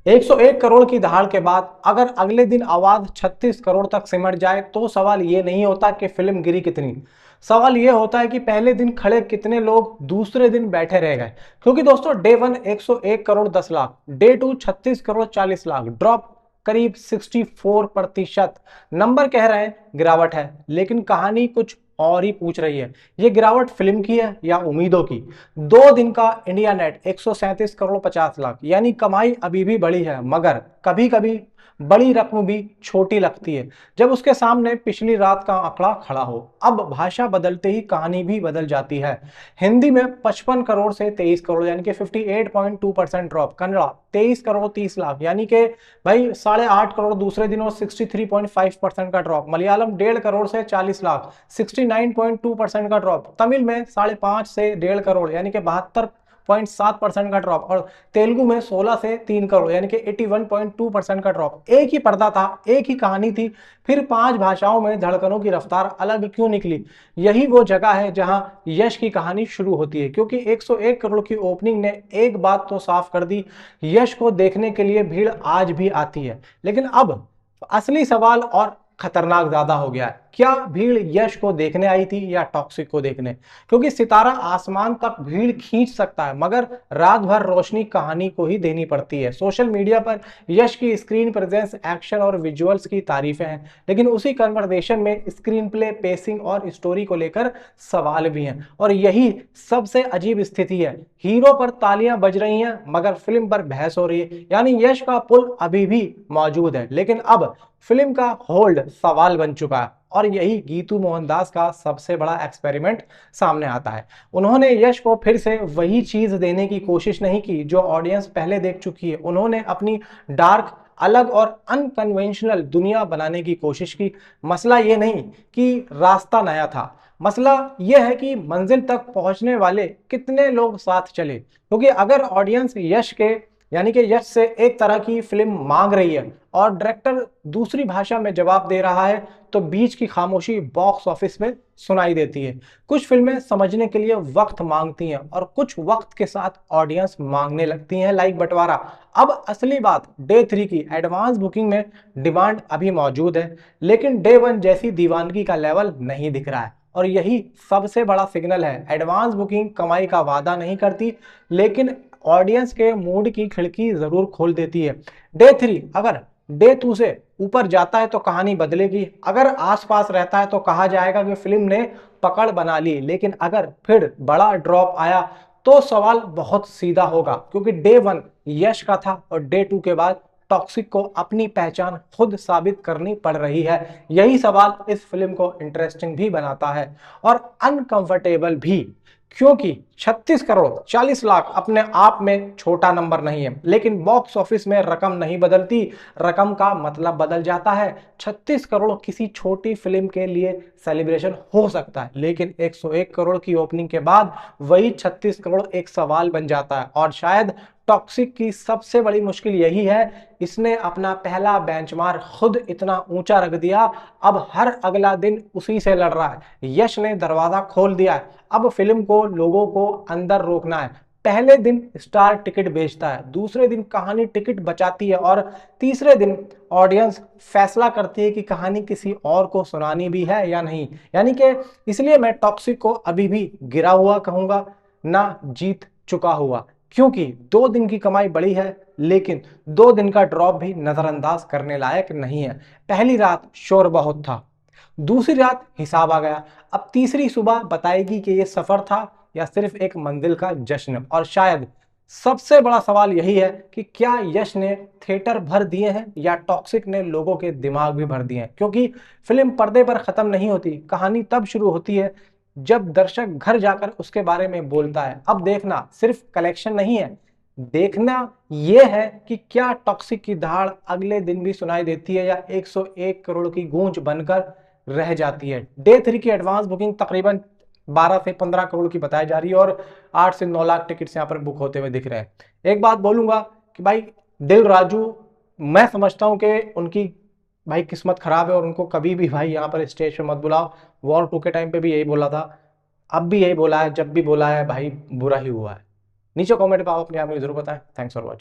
101 करोड़ की दहाड़ के बाद अगर अगले दिन आवाज 36 करोड़ तक सिमट जाए तो सवाल ये नहीं होता कि फिल्म गिरी कितनी, सवाल ये होता है कि पहले दिन खड़े कितने लोग दूसरे दिन बैठे रह गए। क्योंकि दोस्तों day 1 101 crore 10 lakh, day 2 36 crore 40 lakh, drop करीब 64%। नंबर कह रहे हैं गिरावट है, लेकिन कहानी कुछ और ही पूछ रही है। ये गिरावट फिल्म की है या उम्मीदों की? 2 दिन का इंडिया नेट 137 करोड़ 50 लाख, यानी कमाई अभी भी बड़ी है, मगर कभी कभी बड़ी रकम भी छोटी लगती है जब उसके सामने पिछली रात का आंकड़ा खड़ा हो। अब भाषा बदलते ही कहानी भी बदल जाती है। हिंदी में 55 करोड़ से 23 करोड़ यानी कि 58.2% ड्रॉप। कन्नड़ा 23 करोड़ 30 लाख यानी कि भाई 8.5 करोड़ दूसरे दिन और 63.5% का ड्रॉप। मलयालम 1.5 करोड़ से 40 लाख, 69.2% का ड्रॉप। तमिल में 5.5 से 1.5 करोड़ यानी कि 72.7% का ड्रॉप। और तेलुगु में 16 से 3 करोड़ यानी कि 81.2% का ड्रॉप। एक ही पर्दा था, एक ही कहानी थी, फिर 5 भाषाओं में धड़कनों की रफ्तार अलग क्यों निकली? यही वो जगह है जहां यश की कहानी शुरू होती है। क्योंकि 101 करोड़ की ओपनिंग ने एक बात तो साफ कर दी, यश को देखने के लिए भीड़ आज भी आती है। लेकिन अब असली सवाल और खतरनाक ज्यादा हो गया है, क्या भीड़ यश को देखने आई थी या टॉक्सिक को देखने? क्योंकि सितारा आसमान तक भीड़ खींच सकता है, मगर रात भर रोशनी कहानी को ही देनी पड़ती है। सोशल मीडिया पर यश की स्क्रीन प्रेजेंस, एक्शन और विजुअल्स की तारीफें हैं, लेकिन उसी कन्वर्सेशन में स्क्रीन प्ले, पेसिंग और स्टोरी को लेकर सवाल भी हैं। और यही सबसे अजीब स्थिति है, हीरो पर तालियां बज रही हैं मगर फिल्म पर बहस हो रही है। यानी यश का पुल अभी भी मौजूद है, लेकिन अब फिल्म का होल्ड सवाल बन चुका है। और यही गीतू मोहनदास का सबसे बड़ा एक्सपेरिमेंट सामने आता है। उन्होंने यश को फिर से वही चीज देने की कोशिश नहीं की जो ऑडियंस पहले देख चुकी है। उन्होंने अपनी डार्क, अलग और अनकन्वेंशनल दुनिया बनाने की कोशिश की। मसला ये नहीं कि रास्ता नया था, मसला यह है कि मंजिल तक पहुंचने वाले कितने लोग साथ चले। क्योंकि अगर ऑडियंस यश के यानी कि यश से एक तरह की फिल्म मांग रही है और डायरेक्टर दूसरी भाषा में जवाब दे रहा है, तो बीच की खामोशी बॉक्स ऑफिस में सुनाई देती है। कुछ फिल्में समझने के लिए वक्त मांगती हैं और कुछ वक्त के साथ ऑडियंस मांगने लगती हैं, लाइक बंटवारा। अब असली बात, डे 3 की एडवांस बुकिंग में डिमांड अभी मौजूद है, लेकिन डे 1 जैसी दीवानगी का लेवल नहीं दिख रहा है। और यही सबसे बड़ा सिग्नल है, एडवांस बुकिंग कमाई का वादा नहीं करती, लेकिन ऑडियंस के मूड की खिड़की जरूर खोल देती है। डे 3 अगर डे 2 से ऊपर जाता है तो कहानी बदलेगी, अगर आसपास रहता है तो कहा जाएगा कि फिल्म ने पकड़ बना ली, लेकिन अगर फिर बड़ा ड्रॉप आया तो सवाल बहुत सीधा होगा। क्योंकि डे 1 यश का था और डे 2 के बाद टॉक्सिक को अपनी पहचान खुद साबित करनी पड़ रही है। यही सवाल इस फिल्म को इंटरेस्टिंग भी बनाता है और अनकंफर्टेबल भी। क्योंकि 36 करोड़ 40 लाख अपने आप में छोटा नंबर नहीं है, लेकिन बॉक्स ऑफिस में रकम नहीं बदलती, रकम का मतलब बदल जाता है। 36 करोड़ किसी छोटी फिल्म के लिए सेलिब्रेशन हो सकता है, लेकिन 101 करोड़ की ओपनिंग के बाद वही 36 करोड़ एक सवाल बन जाता है। और शायद टॉक्सिक की सबसे बड़ी मुश्किल यही है, इसने अपना पहला बेंचमार्क खुद इतना ऊंचा रख दिया, अब हर अगला दिन उसी से लड़ रहा है। यश ने दरवाजा खोल दिया है, अब फिल्म को लोगों को अंदर रोकना है। पहले दिन स्टार टिकट बेचता है, दूसरे दिन कहानी टिकट बचाती है और तीसरे दिन ऑडियंस फैसला करती है कि कहानी किसी और को सुनानी भी है या नहीं। यानी कि इसलिए मैं टॉक्सिक को अभी भी गिरा हुआ कहूंगा, ना जीत चुका हुआ। क्योंकि 2 दिन की कमाई बड़ी है, लेकिन 2 दिन का ड्रॉप भी नजरअंदाज करने लायक नहीं है। पहली रात शोर बहुत था, दूसरी रात हिसाब आ गया, अब तीसरी सुबह बताएगी कि यह सफर था या सिर्फ एक मंजिल का जश्न। और शायद सबसे बड़ा सवाल यही है कि क्या यश ने थिएटर भर दिए हैं या टॉक्सिक ने लोगों के दिमाग भी भर दिए हैं? क्योंकि फिल्म पर्दे पर खत्म नहीं होती, कहानी तब शुरू होती है जब दर्शक घर जाकर उसके बारे में बोलता है। अब देखना सिर्फ कलेक्शन नहीं है, देखना यह है कि क्या टॉक्सिक की दहाड़ अगले दिन भी सुनाई देती है या 101 करोड़ की गूंज बनकर रह जाती है। डे 3 की एडवांस बुकिंग तकरीबन 12 से 15 करोड़ की बताई जा रही है और 8 से 9 लाख टिकट्स यहाँ पर बुक होते हुए दिख रहे हैं। एक बात बोलूंगा कि भाई दिल राजू, मैं समझता हूं कि उनकी भाई किस्मत खराब है और उनको कभी भी भाई यहाँ पर स्टेज पे मत बुलाओ। वॉर 2 के टाइम पे भी यही बोला था, अब भी यही बोला है, जब भी बोला है भाई बुरा ही हुआ है। नीचे कमेंट पे आप अपने आप में जरूर बताएं। Thanks for watching.